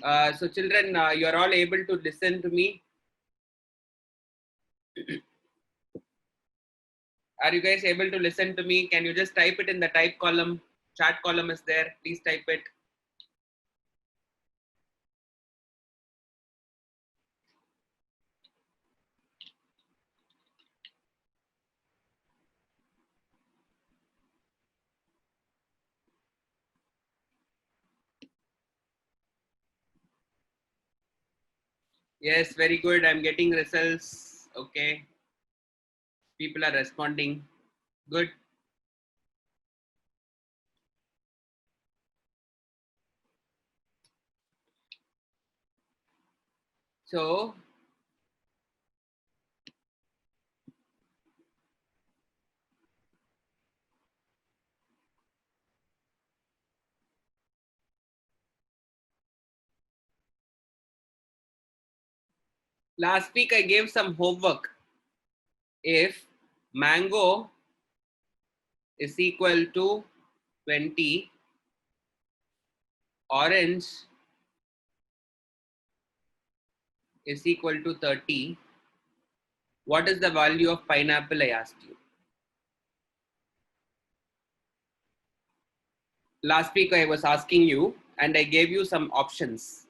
So children, you're all able to listen to me. Are you guys able to listen to me? Can you just type it in the type column? Chat column is there. Please type it. Yes, very good. I'm getting results. Okay. People are responding. Good. So, last week I gave some homework. If mango is equal to 20, orange is equal to 30, what is the value of pineapple? I asked you. Last week I was asking you and I gave you some options.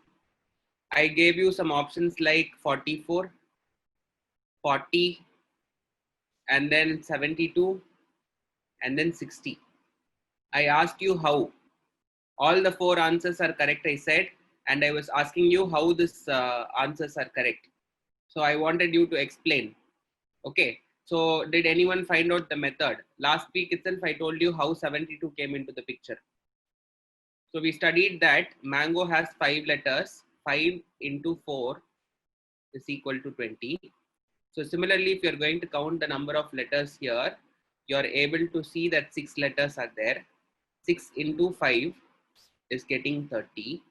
I gave you some options like 44, 40, and then 72, and then 60. I asked you how. All the 4 answers are correct, I said, and I was asking you how this answers are correct. So I wanted you to explain. Okay. So did anyone find out the method? Last week itself, I told you how 72 came into the picture. So we studied that mango has 5 letters. 5 into 4 is equal to 20. So similarly, if you're going to count the number of letters here, you're able to see that 6 letters are there. 6 into 5 is getting 30.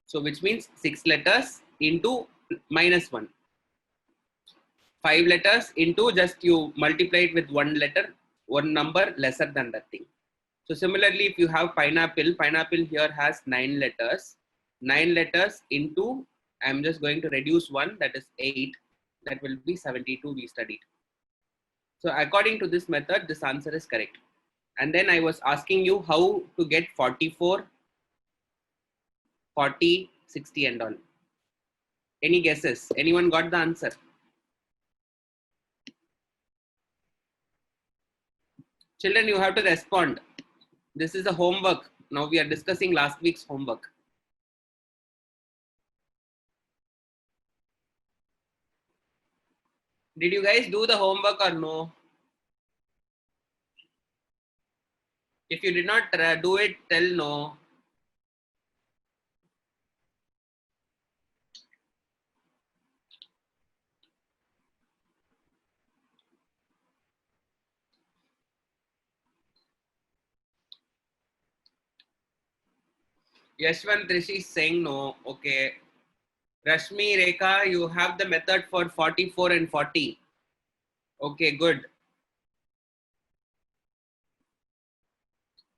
So which means 6 letters into minus 1. 5 letters into just you multiply it with 1 letter, 1 number lesser than that thing. So similarly, if you have pineapple, pineapple here has 9 letters. 9 letters into, I'm just going to reduce 1, that is 8. That will be 72 we studied. So according to this method, this answer is correct. And then I was asking you how to get 44, 40, 60 and all. Any guesses? Anyone got the answer? Children, you have to respond. This is a homework. Now we are discussing last week's homework. Did you guys do the homework or no? If you did not do it, tell no. Yashwant Rishi is saying no. Okay. Rashmi, Rekha, you have the method for 44 and 40. Okay, good.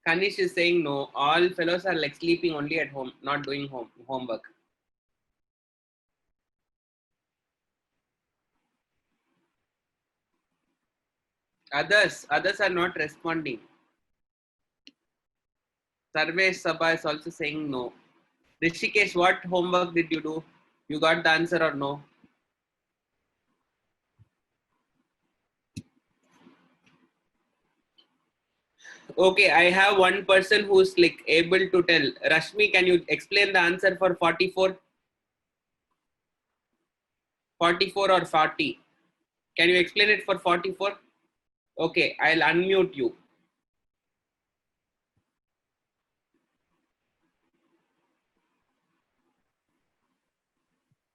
Kanish is saying no. All fellows are like sleeping only at home, not doing homework. Others are not responding. Sarvesh Sabha is also saying no. Rishikesh, what homework did you do? You got the answer or no? Okay, I have one person who's like able to tell. Rashmi, can you explain the answer for 44? 44 or 40? Can you explain it for 44? Okay, I'll unmute you.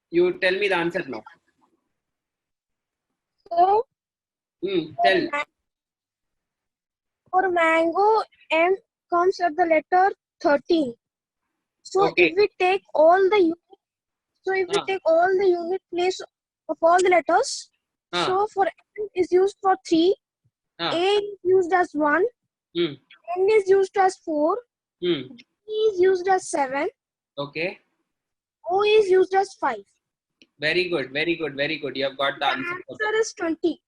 You tell me the answer now. So, Tell. for mango, M comes at the letter 13. So Okay. if we take all the unit place of all the letters, so for M is used for 3, A is used as 1, N is used as 4, G is used as 7. Okay. O is used as 5. Very good, very good, very good. You have got the answer. The answer is 20.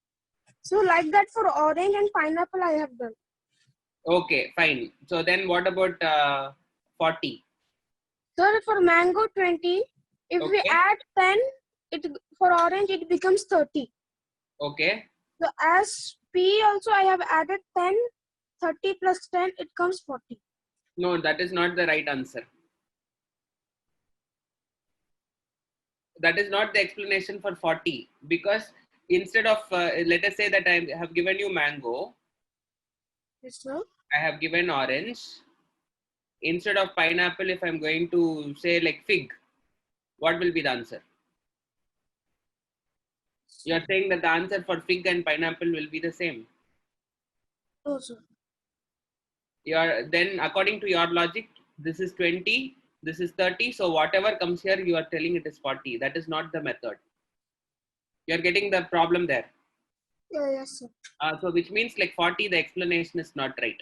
So like that for orange and pineapple I have done. Okay, fine. So then what about 40? Sir, for mango 20, if we add 10, for orange it becomes 30. Okay. So as P also I have added 10, 30 plus 10, it comes 40. No, that is not the right answer. That is not the explanation for 40, because instead of, let us say that I have given you mango. Yes, sir. I have given orange. Instead of pineapple, if I'm going to say like fig, what will be the answer? You are saying that the answer for fig and pineapple will be the same. No, sir. Then according to your logic, this is 20, this is 30. So whatever comes here, you are telling it is 40. That is not the method. You are getting the problem there. Yeah, yes, sir. So which means like 40, the explanation is not right.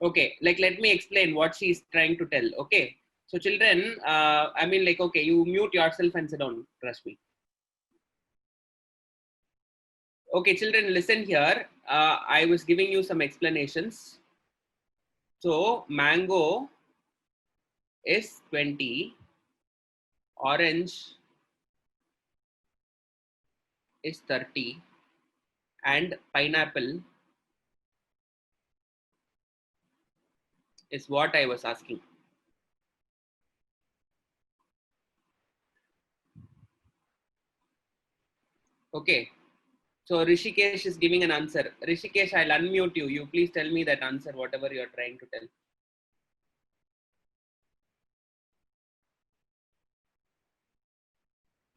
Okay, like let me explain what she is trying to tell. Okay, so children, I mean like, okay, you mute yourself and sit down, trust me. Okay, children, listen here. I was giving you some explanations. So mango is 20, orange is 30, and pineapple is what I was asking. Okay, so Rishikesh is giving an answer. Rishikesh, I'll unmute you. You please tell me that answer, whatever you're trying to tell.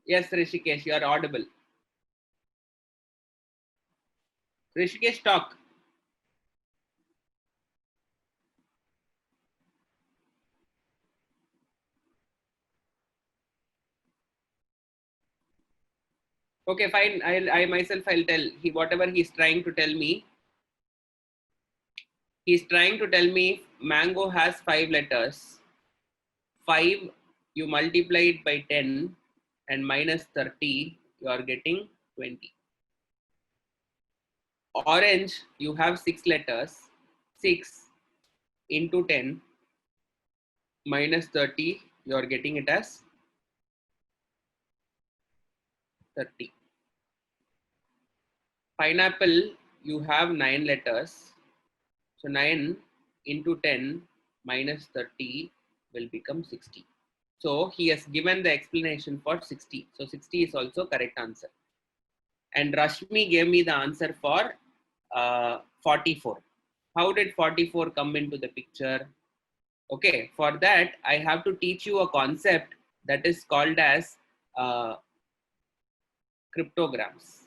Yes, Rishikesh, you are audible. Rishikesh, talk. Okay, fine. I myself, I'll tell. Whatever he's trying to tell me. He's trying to tell me mango has 5 letters. 5, you multiply it by 10 and minus 30, you are getting 20. Orange, you have 6 letters. 6 into 10 minus 30, you are getting it as 30. Pineapple, you have 9 letters. So 9 into 10 minus 30 will become 60. So he has given the explanation for 60. So 60 is also correct answer. And Rashmi gave me the answer for 44. How did 44 come into the picture? Okay, for that I have to teach you a concept that is called as cryptograms.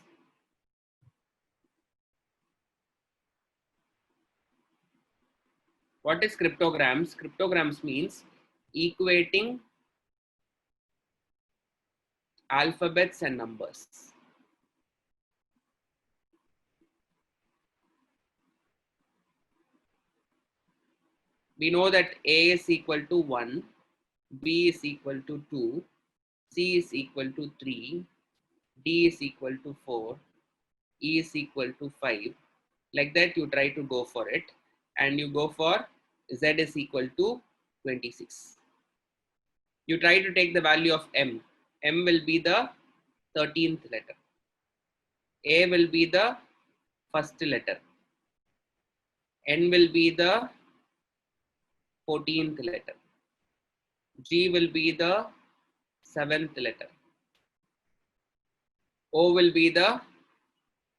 What is cryptograms? Cryptograms means equating alphabets and numbers. We know that A is equal to 1, B is equal to 2, C is equal to 3, D is equal to 4, E is equal to 5. Like that you try to go for it, and you go for Z is equal to 26. You try to take the value of M. M will be the 13th letter. A will be the first letter. N will be the 14th letter. G will be the 7th letter. O will be the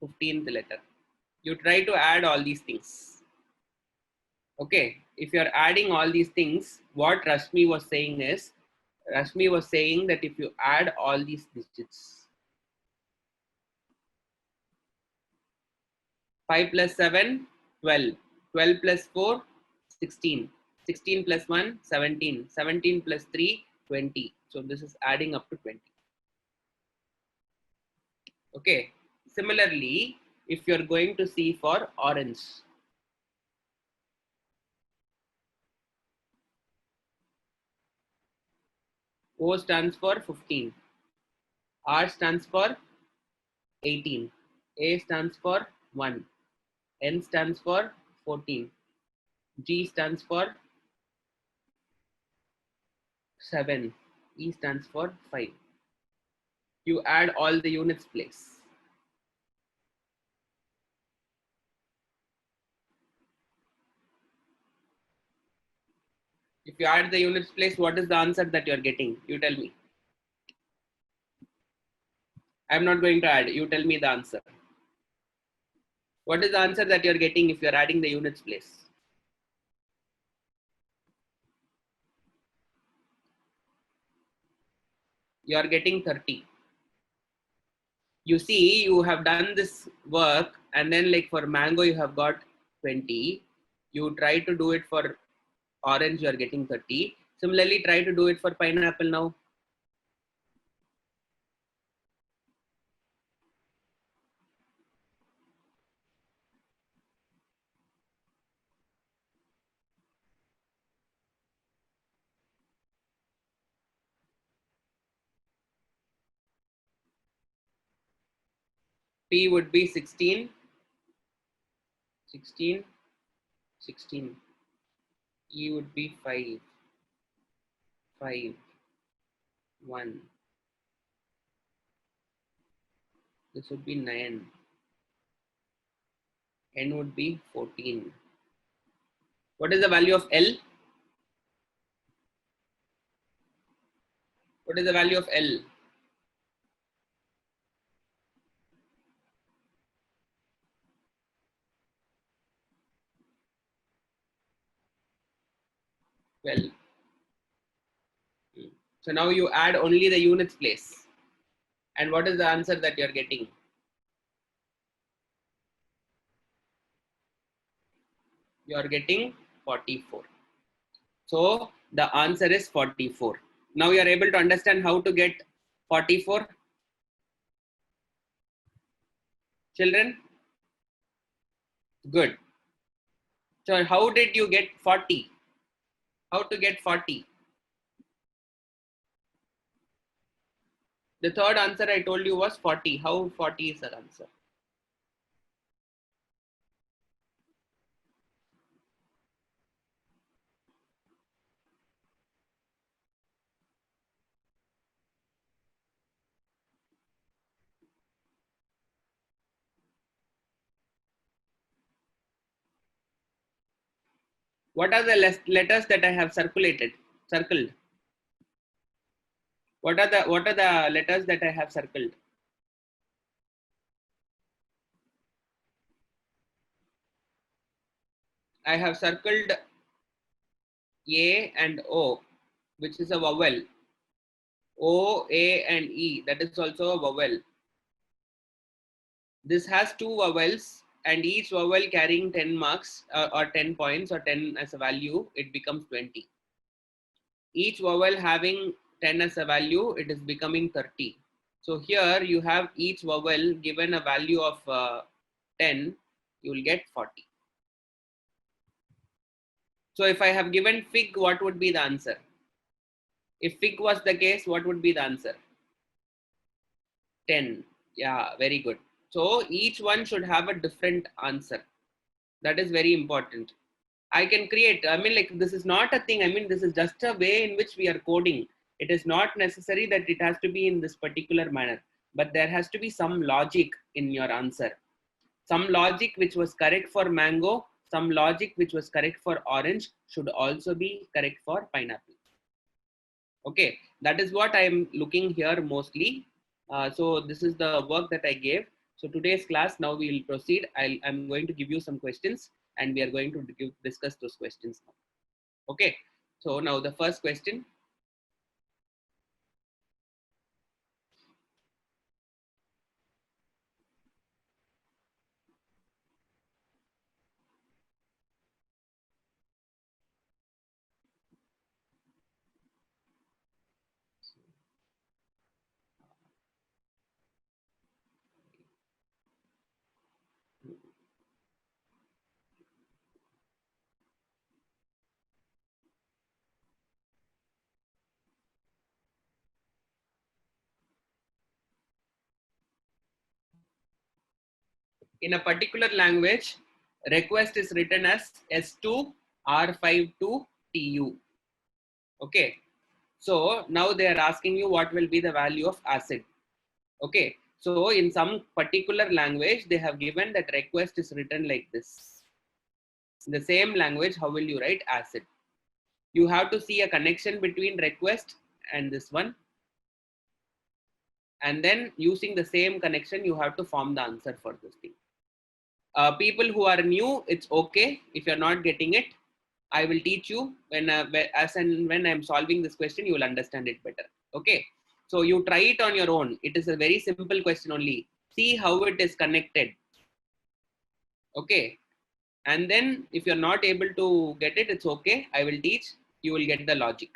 15th letter. You try to add all these things. Okay, if you're adding all these things, what Rashmi was saying is, Rashmi was saying that if you add all these digits, 5 plus 7, 12, 12 plus 4, 16, 16 plus 1, 17, 17 plus 3, 20. So this is adding up to 20. Okay, similarly, if you're going to see for orange, O stands for 15. R stands for 18. A stands for 1. N stands for 14. G stands for 7. E stands for 5. You add all the units place. If you add the units place, what is the answer that you're getting? You tell me. I'm not going to add. You tell me the answer. What is the answer that you're getting if you're adding the units place? You're getting 30. You see, you have done this work, and then like for mango, you have got 20. You try to do it for orange, you are getting 30. Similarly, try to do it for pineapple now. P would be 16, 16, 16. E would be 5, 5, 1. This would be 9. N would be 14. What is the value of L? What is the value of L? Well, so now you add only the units place. And what is the answer that you're getting? You are getting 44. So the answer is 44. Now you are able to understand how to get 44. Children? Good. So how did you get 40? How to get 40? The third answer I told you was 40. How 40 is the answer? What are the letters that I have circled? What are the letters that I have circled? I have circled A and O, which is a vowel. O, A, and E, that is also a vowel. This has two vowels, and each vowel carrying 10 marks or 10 points or 10 as a value, it becomes 20. Each vowel having 10 as a value, it is becoming 30. So here you have each vowel given a value of 10, you will get 40. So if I have given fig, what would be the answer? If fig was the case, what would be the answer? 10. Yeah, very good. So each one should have a different answer. That is very important. I can create, I mean, like, this is not a thing. I mean, this is just a way in which we are coding. It is not necessary that it has to be in this particular manner, but there has to be some logic in your answer. Some logic which was correct for mango, some logic which was correct for orange should also be correct for pineapple. Okay, that is what I am looking here mostly. So this is the work that I gave. So today's class, now we will proceed. I'm going to give you some questions and we are going to discuss those questions now. Okay, so now the first question. In a particular language, request is written as S2 R52 TU. Okay. So now they are asking you what will be the value of acid. Okay. So in some particular language, they have given that request is written like this. In the same language, how will you write acid? You have to see a connection between request and this one. And then using the same connection, you have to form the answer for this thing. People who are new, it's okay. If you're not getting it, I will teach you when as and when I'm solving this question, you will understand it better. Okay. So you try it on your own. It is a very simple question only. See how it is connected. Okay. And then if you're not able to get it, it's okay. I will teach. You will get the logic.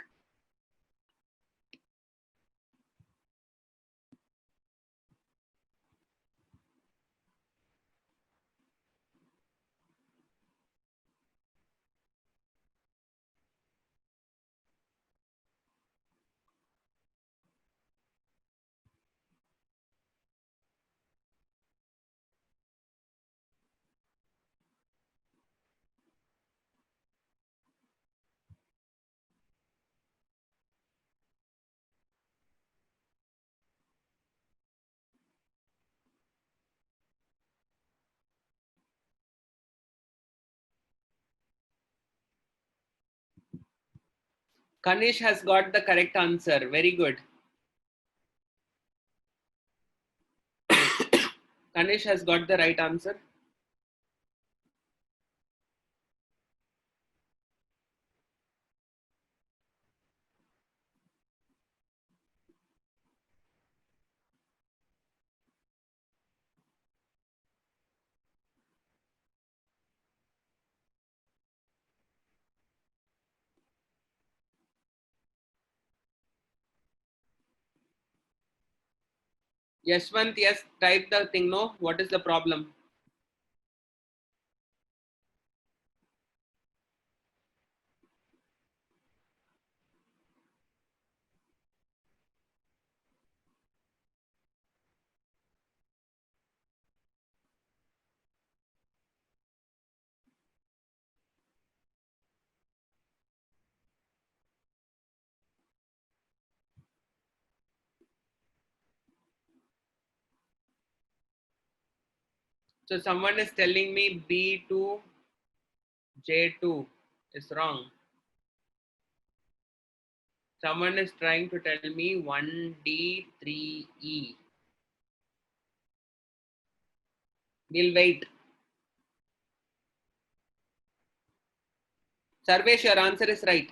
Kanish has got the correct answer. Very good. Kanish has got the right answer. Yashwant, yes, type the thing. No, what is the problem? So someone is telling me B2 J2 is wrong. Someone is trying to tell me 1D3E. We'll wait. Sarvesh, your answer is right.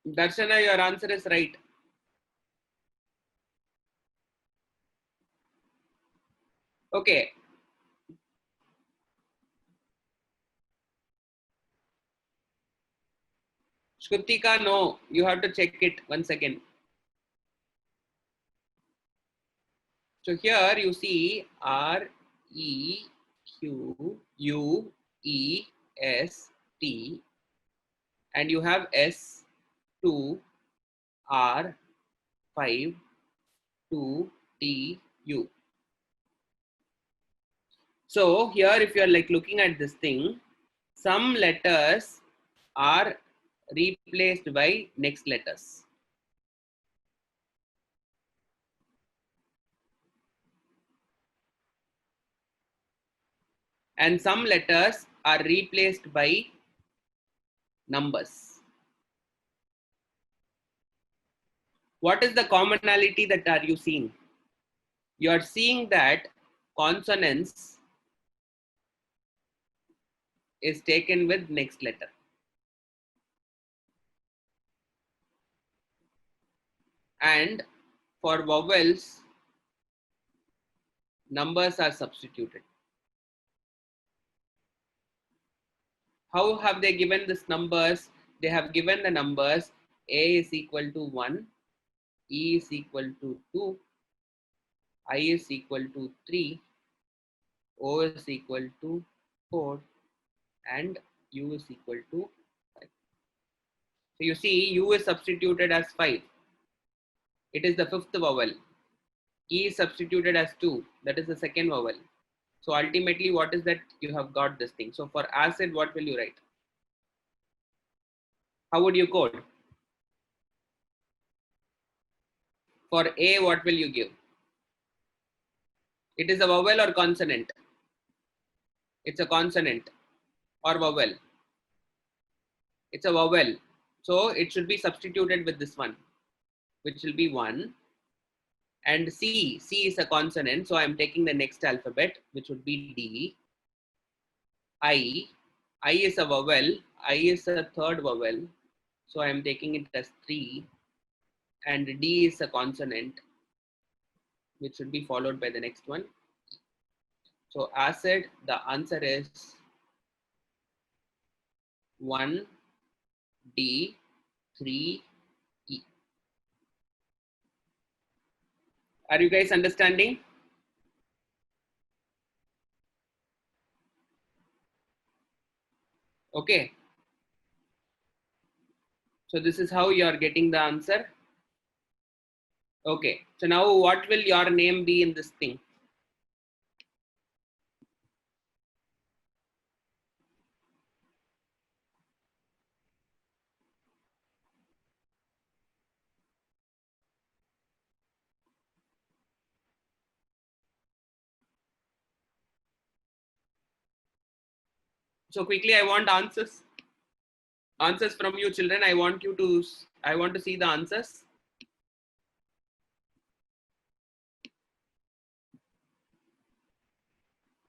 Darshana, your answer is right. Okay. Shrutika, no. You have to check it once again. So here you see R E Q U E S T and you have S2 R 5 2 T U. So here if you are like looking at this thing, some letters are replaced by next letters. And some letters are replaced by numbers. What is the commonality that are you seeing? You are seeing that consonants is taken with next letter. And for vowels, numbers are substituted. How have they given this numbers? They have given the numbers A is equal to 1, E is equal to 2, I is equal to 3, O is equal to 4 and U is equal to 5. So you see U is substituted as 5. It is the fifth vowel. E is substituted as 2. That is the second vowel. So ultimately what is that you have got this thing. So for acid, what will you write? How would you code? For A, what will you give? It is a vowel or consonant? It's a consonant or vowel. It's a vowel. So it should be substituted with this one, which will be 1. And C is a consonant. So I'm taking the next alphabet, which would be D. I is a vowel. I is a third vowel. So I'm taking it as 3. And D is a consonant, which should be followed by the next one. So acid, the answer is 1, D, 3, E. Are you guys understanding? Okay. So this is how you are getting the answer. Okay. So now what will your name be in this thing? So quickly, I want answers. Answers from you children. I want to see the answers.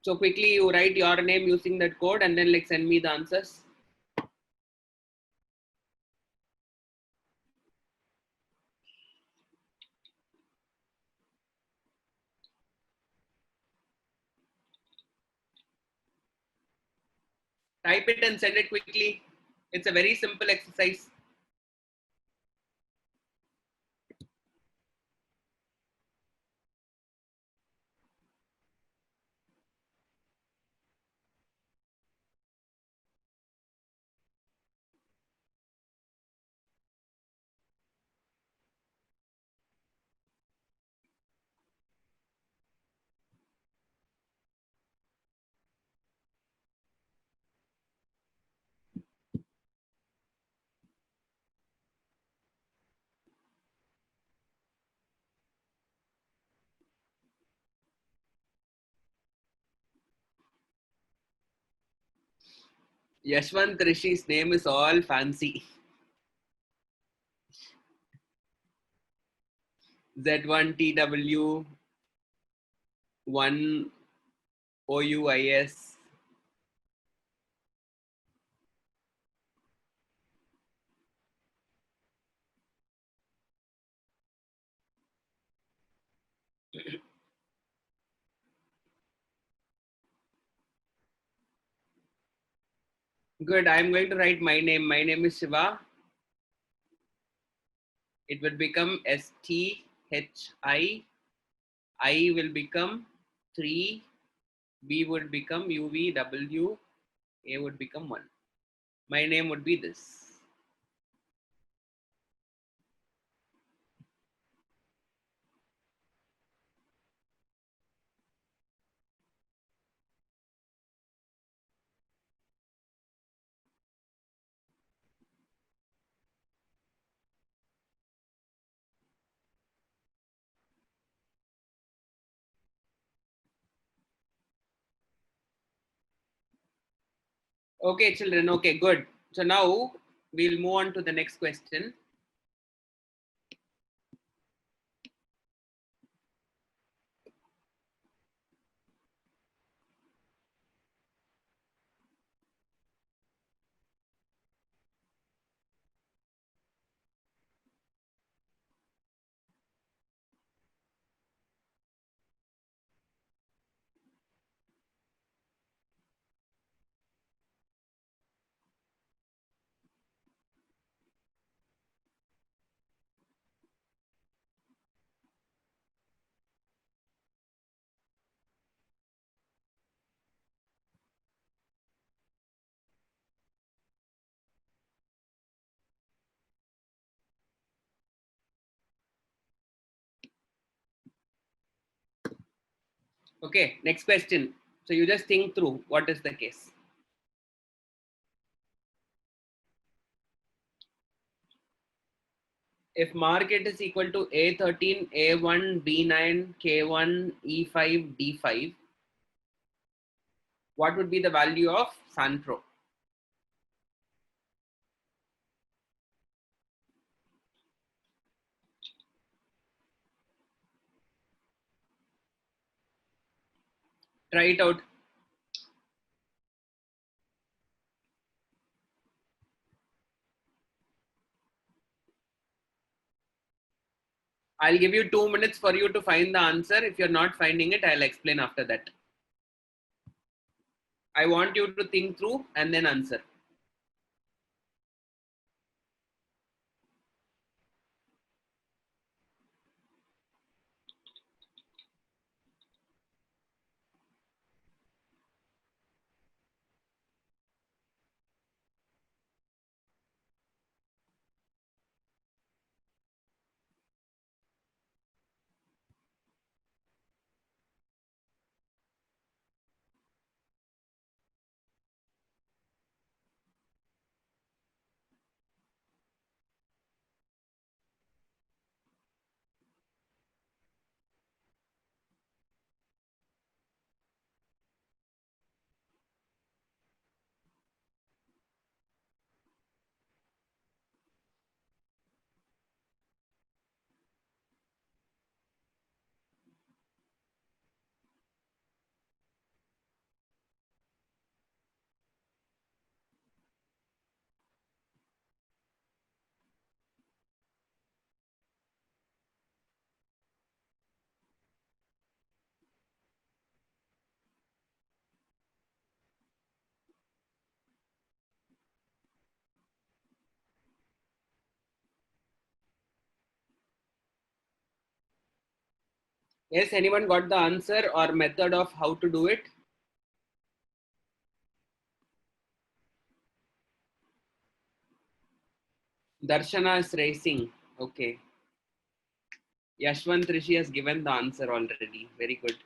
So quickly you write your name using that code and then like send me the answers. Type it and send it quickly. It's a very simple exercise. Yashwant Rishi's name is all fancy. Z1TW 1 OUIS. Good. I'm going to write my name. My name is Shiva. It will become STHI. I will become 3. B would become UVW. A would become 1. My name would be this. Okay, children. Okay, good. So now we'll move on to the next question. Okay, next question. So you just think through what is the case. If market is equal to A13, A1, B9, K1, E5, D5, what would be the value of Sunpro? Try it out. I'll give you 2 minutes for you to find the answer. If you're not finding it, I'll explain after that. I want you to think through and then answer. Yes, anyone got the answer or method of how to do it? Darshana is racing. Okay. Yashwant Rishi has given the answer already. Very good.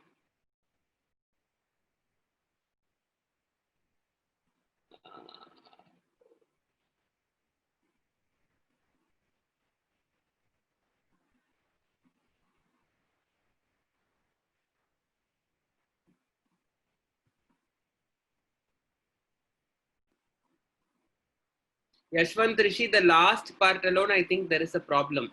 Yashwant Rishi, the last part alone, I think there is a problem.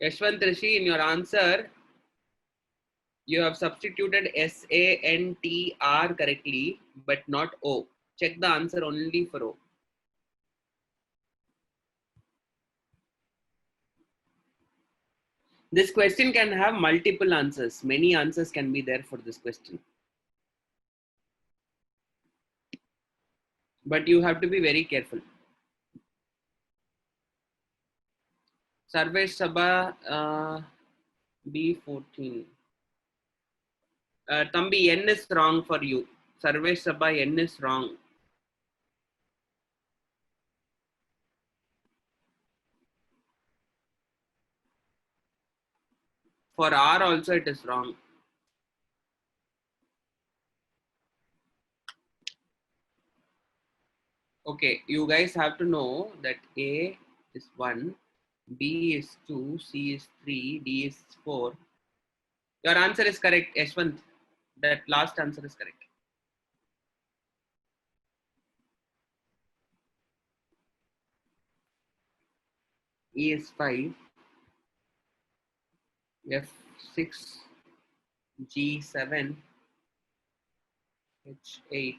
Yashwant Rishi, in your answer, you have substituted SANTR correctly, but not O. Check the answer only for O. This question can have multiple answers. Many answers can be there for this question. But you have to be very careful. Sarvesh Sabha B14. Tambi, N is wrong for you. Sarvesh Sabha, N is wrong. For R also it is wrong. Okay, you guys have to know that A is 1, B is 2, C is 3, D is 4. Your answer is correct, Yashwant. That last answer is correct. E is 5, F6, G7, H8,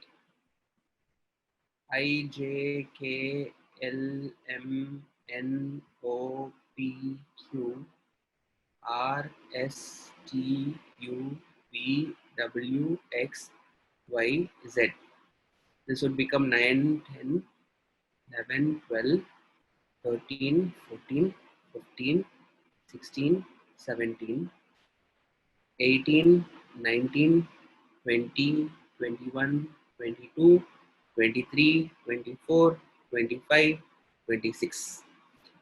I, J, K, L, M, N, O, P, Q, R, S, T, U, V, W, X, Y, Z. This would become 9, 10, 11, 12, 13, 14, 15, 16, 17, 18, 19, 20, 21, 22, 23, 24, 25, 26.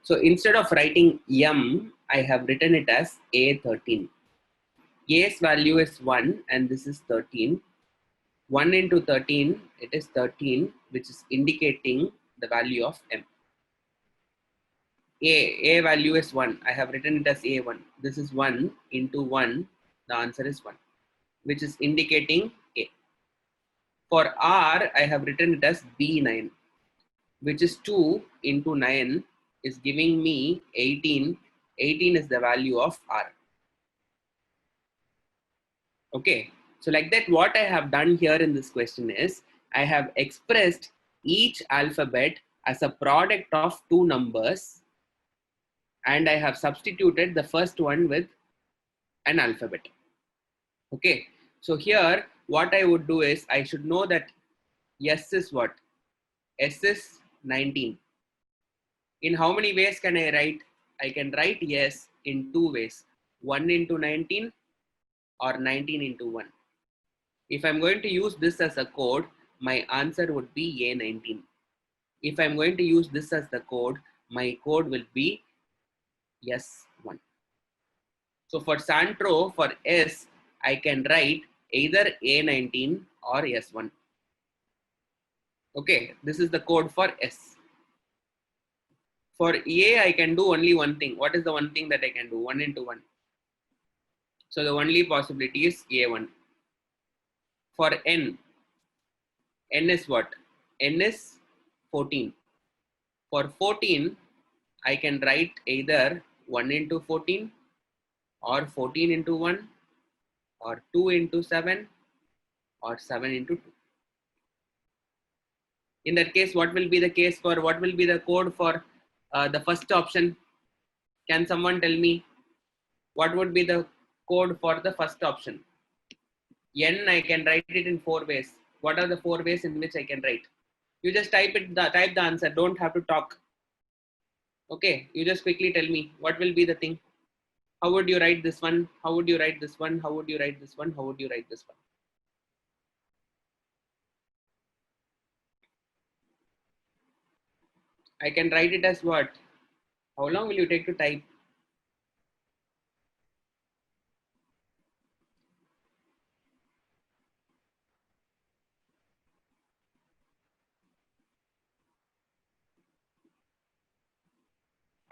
So instead of writing M, I have written it as A13. A's value is 1 and this is 13. 1 into 13, it is 13, which is indicating the value of M. A value is 1. I have written it as A1. This is 1 into 1. The answer is 1, which is indicating A. For R, I have written it as B9, which is 2 into 9 is giving me 18. 18 is the value of R. Okay. So like that, what I have done here in this question is I have expressed each alphabet as a product of two numbers, and I have substituted the first one with an alphabet. Okay. So here, what I would do is I should know that S is what? S is 19. In how many ways can I write? I can write yes in two ways. 1 into 19 or 19 into 1. If I'm going to use this as a code, my answer would be A19. If I'm going to use this as the code, my code will be S1. So for Santro, for S, I can write either A19 or S1. Okay, this is the code for S. For A, I can do only one thing. What is the one thing that I can do? 1 into 1. So the only possibility is A1. For N, N is what? N is 14. For 14, I can write either 1 into 14 or 14 into 1 or 2 into 7 or 7 into 2. In that case, what will be the case for, what will be the code for the first option? Can someone tell me what would be the code for the first option? N, I can write it in 4 ways. What are the 4 ways in which I can write? You just type the answer. Don't have to talk. Okay, you just quickly tell me what will be the thing. How would you write this one? How would you write this one? How would you write this one? How would you write this one? I can write it as what? How long will you take to type?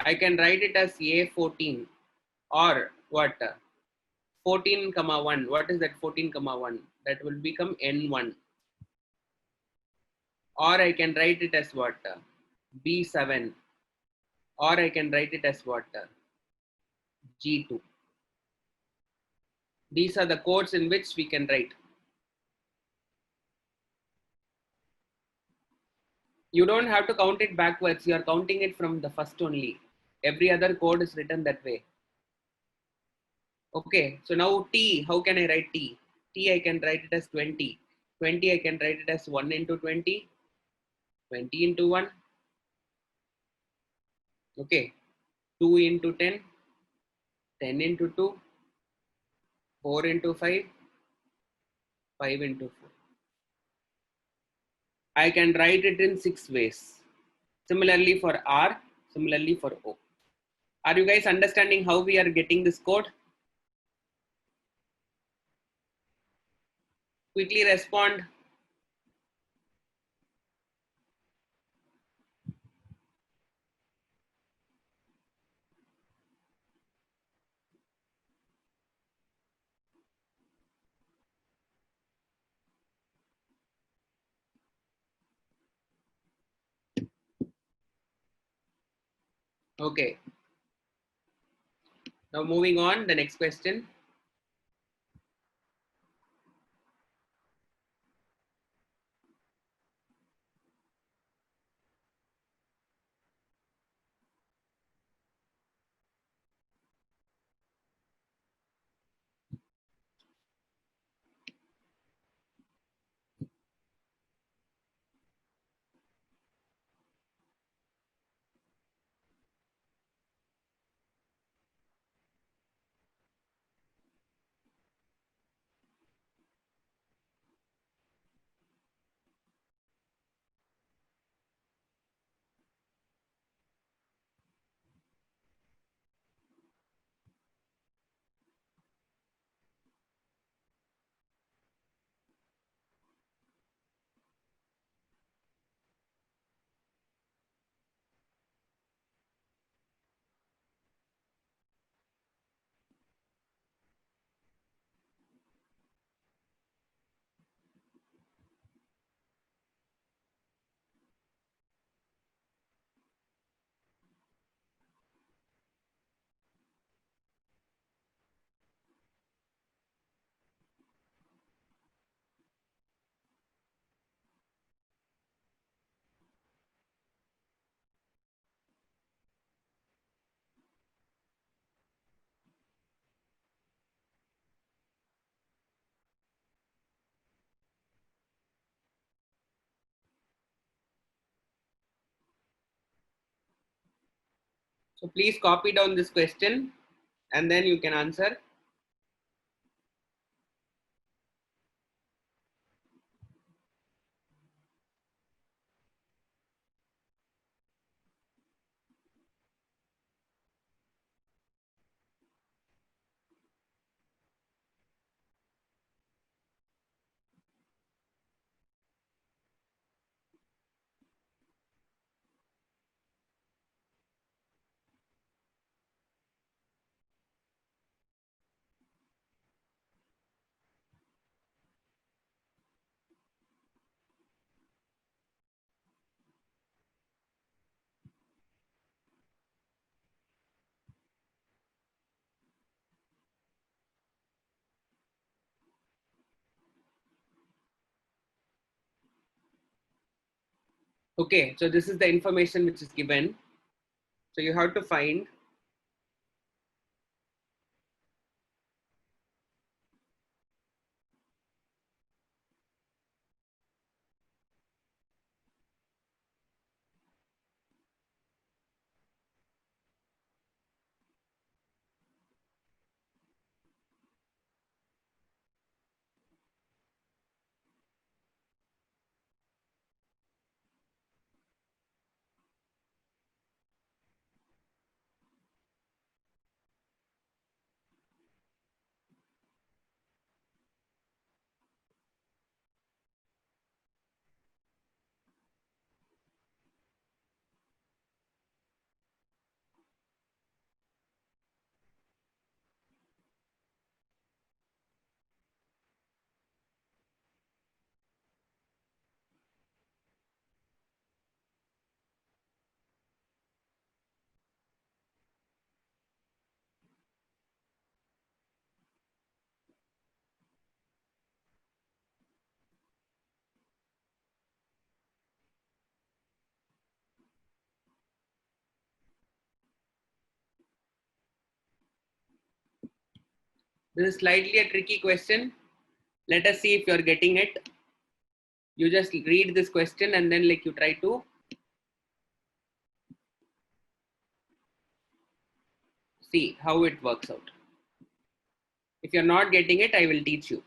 I can write it as A14 or what? 14 comma 1. What is that 14 comma 1? That will become N1. Or I can write it as what? B7. Or I can write it as what? G2. These are the codes in which we can write. You don't have to count it backwards. You are counting it from the first only. Every other code is written that way. Okay, so now T, how can I write T? T, I can write it as 20. 20, I can write it as 1 into 20. 20 into 1. Okay, 2 into 10. 10 into 2. 4 into 5. 5 into 4. I can write it in 6 ways. Similarly for R, similarly for O. Are you guys understanding how we are getting this code? Quickly respond. Okay. Now moving on, the next question. So please copy down this question and then you can answer. Okay, so this is the information which is given. So you have to find this is slightly a tricky question. Let us see if you're getting it. You just read this question and then like you try to see how it works out. If you're not getting it, I will teach you.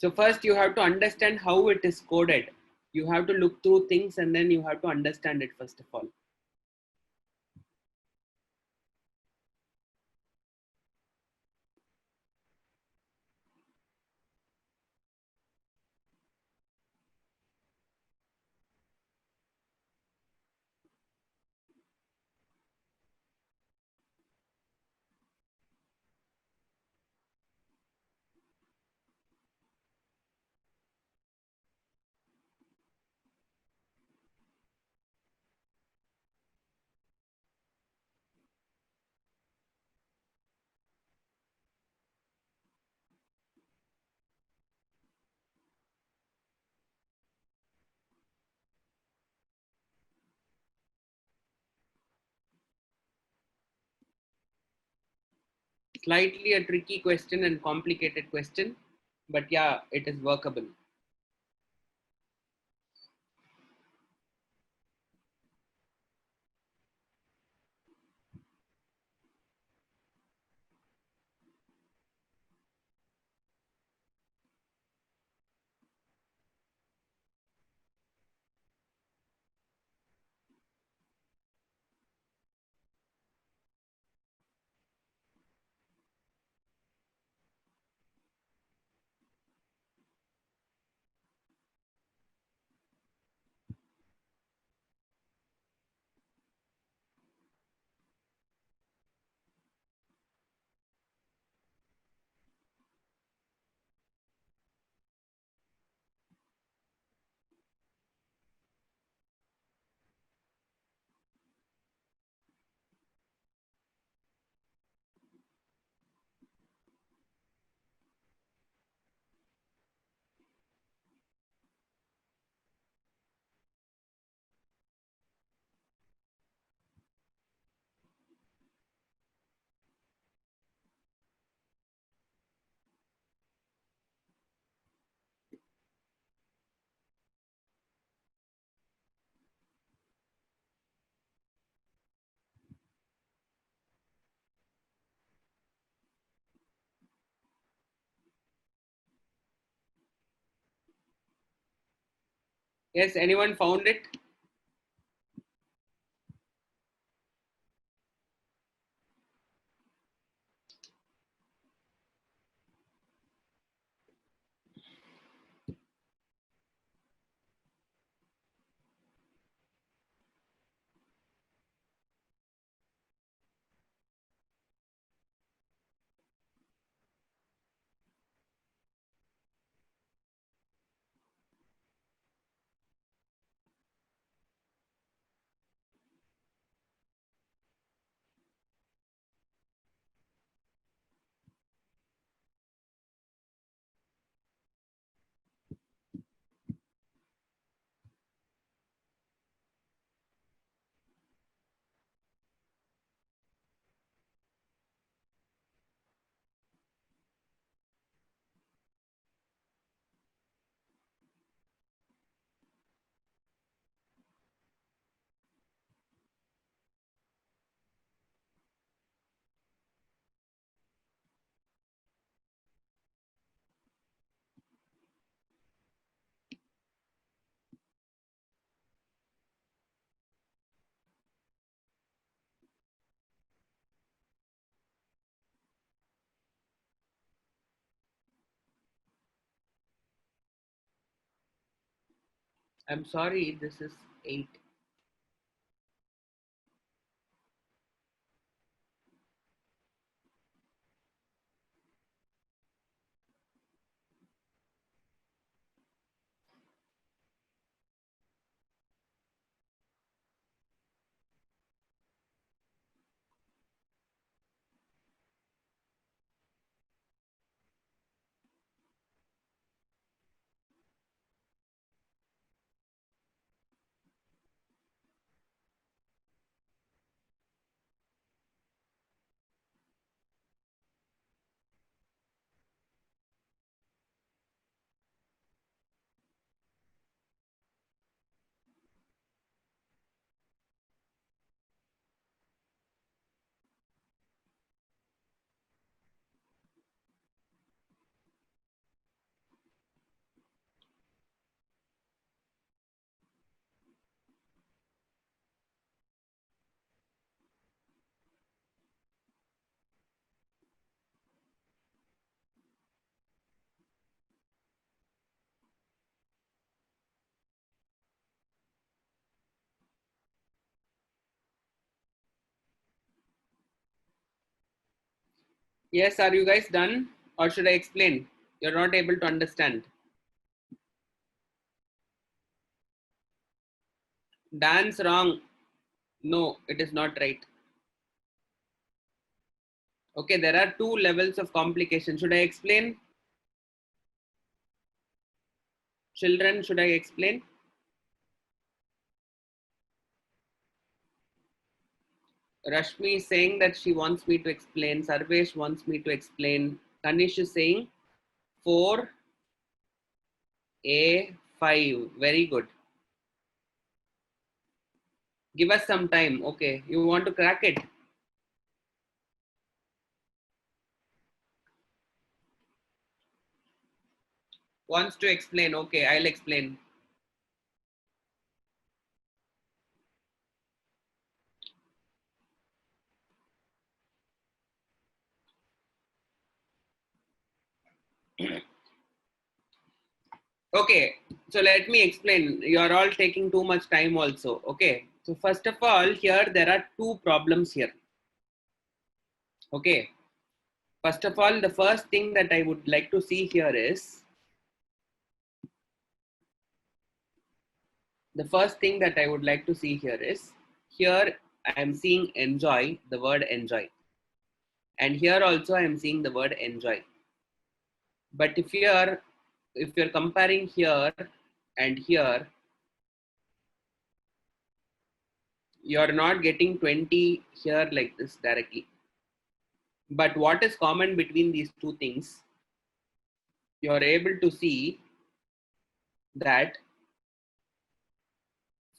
So first you have to understand how it is coded. You have to look through things and then you have to understand it first of all. Slightly a tricky question and complicated question, but yeah, it is workable. Yes, anyone found it? I'm sorry, this is 8. Yes, are you guys done? Or should I explain? You're not able to understand. Dance wrong. No, it is not right. Okay, there are 2 levels of complication. Should I explain? Children, should I explain? Rashmi is saying that she wants me to explain. Sarvesh wants me to explain. Kanish is saying 4A5. Very good. Give us some time. Okay, you want to crack it? Wants to explain. Okay, I'll explain. Okay, so let me explain. You're all taking too much time also. Okay, so first of all, here there are 2 problems here. Okay, first of all, the first thing that I would like to see here is here I am seeing enjoy, the word enjoy, and here also I am seeing the word enjoy. But if you're comparing here and here, you're not getting 20 here like this directly. But what is common between these 2 things? You're able to see that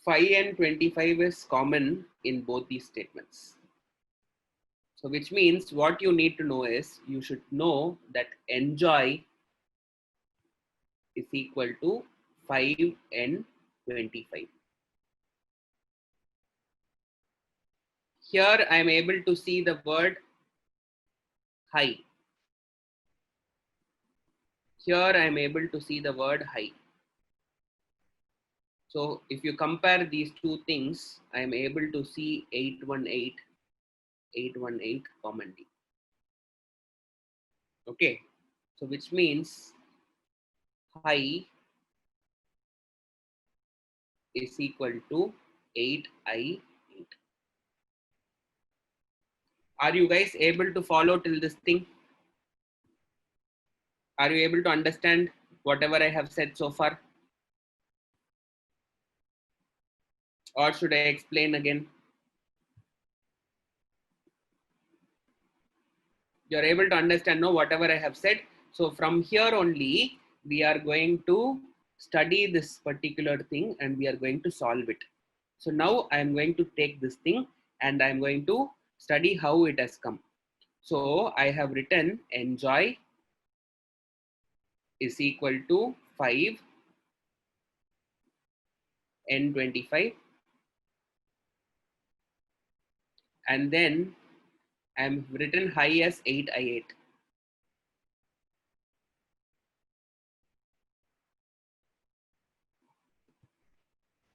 5 and 25 is common in both these statements. So which means what you need to know is, you should know that enjoy is equal to 5n 25. Here I am able to see the word high. Here I am able to see the word high. So if you compare these two things, I am able to see 818 commonly. Okay, so which means high is equal to 8I8. Are you guys able to follow till this thing? Are you able to understand whatever I have said so far? Or should I explain again? You're able to understand, no, whatever I have said. So from here only, we are going to study this particular thing and we are going to solve it. So now I am going to take this thing and I am going to study how it has come. So I have written enjoy is equal to 5 N25, and then I am written high as 8I8.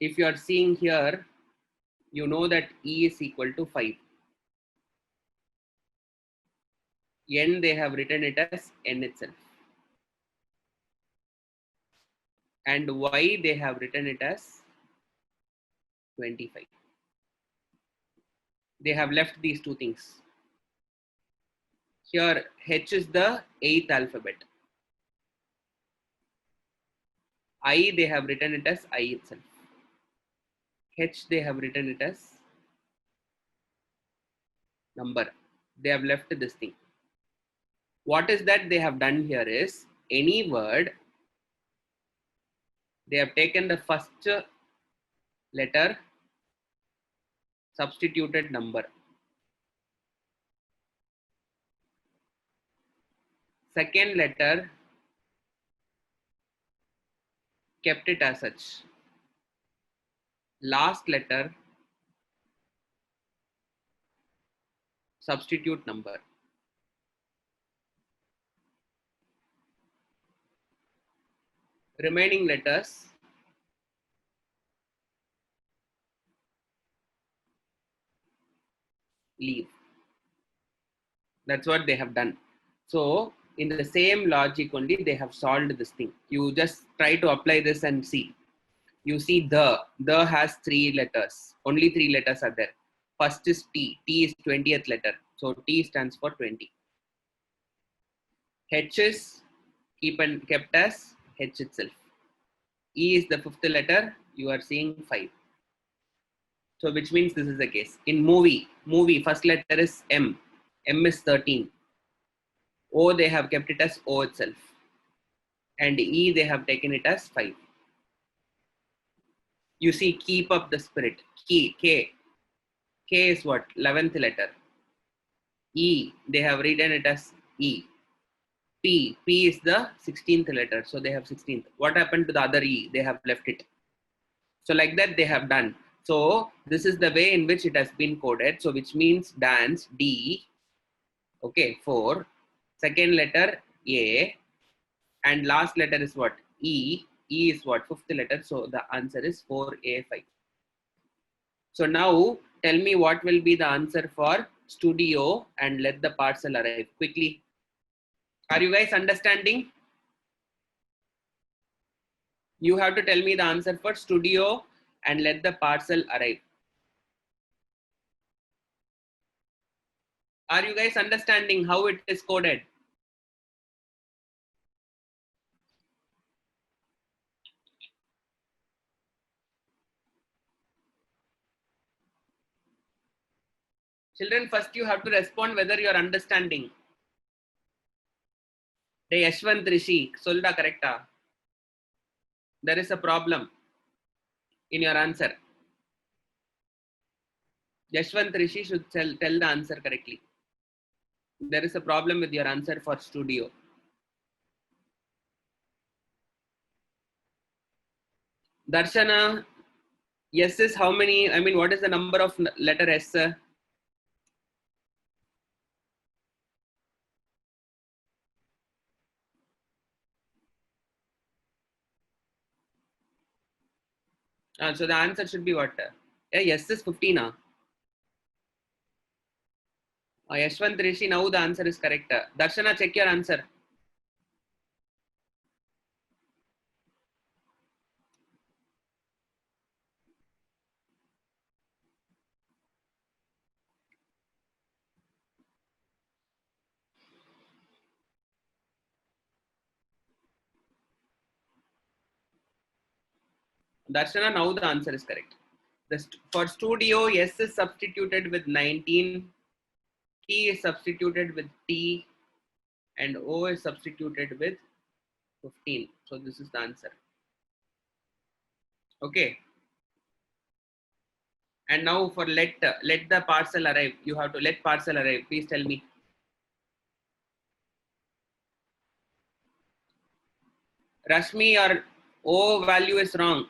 If you are seeing here, you know that E is equal to 5. N, they have written it as N itself. And Y, they have written it as 25. They have left these two things. Here, H is the 8th alphabet. I, they have written it as I itself. H, they have written it as number. They have left this thing. What is that they have done here is, any word, they have taken the first letter, substituted number. Second letter, kept it as such. Last letter, substitute number. Remaining letters, leave. That's what they have done. So in the same logic only, they have solved this thing. You just try to apply this and see. You see the has 3 letters. Only 3 letters are there. First is T. T is 20th letter. So T stands for 20. H is kept as H itself. E is the 5th letter. You are seeing 5. So which means this is the case. In movie, first letter is M. M is 13. O, they have kept it as O itself. And E, they have taken it as 5. You see, keep up the spirit. K. K is what? 11th letter. E, they have written it as E. P is the 16th letter. So they have 16th. What happened to the other E? They have left it. So like that they have done. So this is the way in which it has been coded. So which means dance, D, okay, 4. Second letter, A. And last letter is what? E. E is what? 5th letter. So the answer is 4A5. So now tell me what will be the answer for studio and let the parcel arrive quickly. Are you guys understanding? You have to tell me the answer for studio and let the parcel arrive. Are you guys understanding how it is coded? Children, first you have to respond whether you are understanding. Hey, Yashwant Rishi, solda correcta? There is a problem in your answer. Yashwant Rishi should tell the answer correctly. There is a problem with your answer for studio. Darshana, yes is how many? I mean, what is the number of letter S? So the answer should be what? Yeah, yes is 15. Yashwant Rishi, now the answer is correct. Darshana, check your answer. Darshana, now the answer is correct. For studio, S is substituted with 19, T is substituted with T, and O is substituted with 15. So this is the answer. Okay. And now for let the parcel arrive. You have to let parcel arrive. Please tell me. Rashmi, your O value is wrong.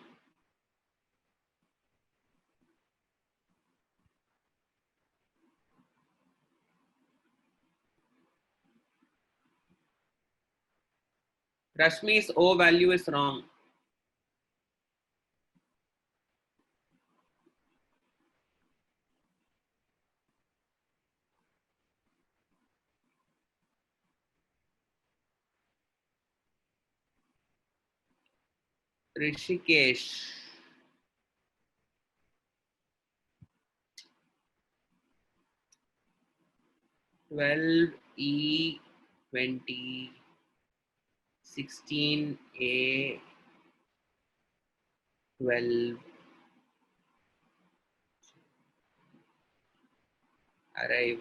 Rashmi's O value is wrong. Rishikesh. 12E20 16A 12 arrive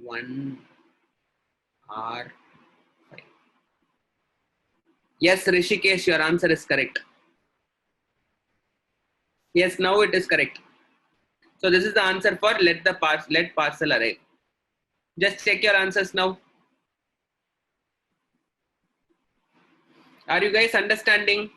1R5. Yes, Rishikesh, your answer is correct. Yes, now it is correct. So this is the answer for let parcel arrive. Just check your answers now. Are you guys understanding?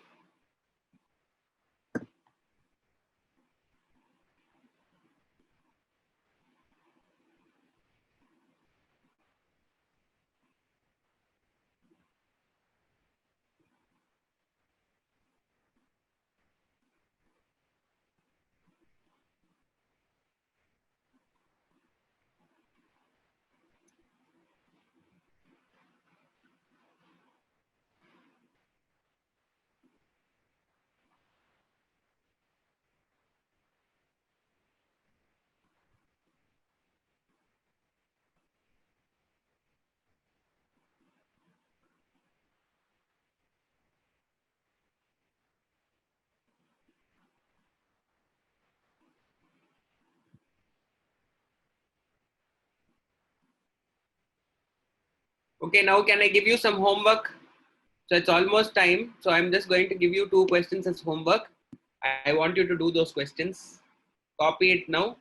Okay, now can I give you some homework? So it's almost time. So I'm just going to give you 2 questions as homework. I want you to do those questions. Copy it now.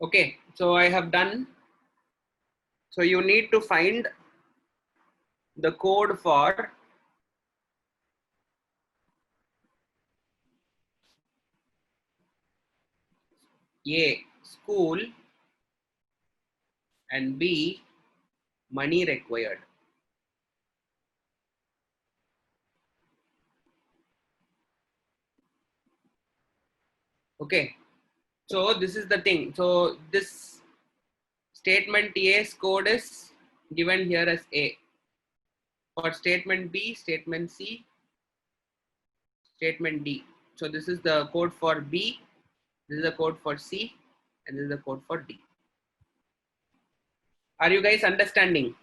Okay, so I have done. So you need to find the code for A, school, and B, money required. Okay, so this is the thing. So this statement A's code is given here as A. For statement B, statement C, statement D. So this is the code for B, this is the code for C, and this is the code for D. Are you guys understanding?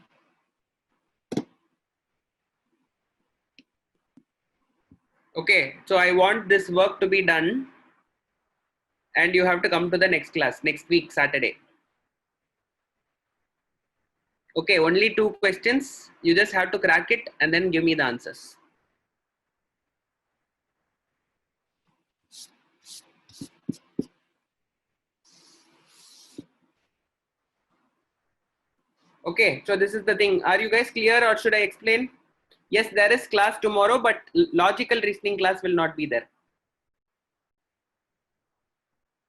Okay, so I want this work to be done and you have to come to the next class next week, Saturday. Okay, only 2 questions. You just have to crack it and then give me the answers. Okay, so this is the thing. Are you guys clear or should I explain? Yes, there is class tomorrow, but logical reasoning class will not be there.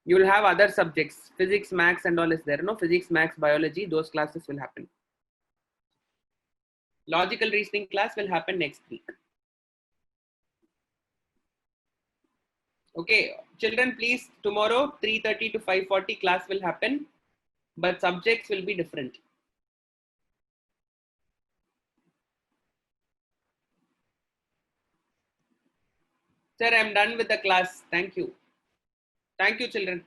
You will have other subjects, physics, maths and all is there. No, physics, maths, biology, those classes will happen. Logical reasoning class will happen next week. Okay, children, please, tomorrow 3:30 to 5:40 class will happen, but subjects will be different. Sir, I'm done with the class. Thank you. Thank you, children.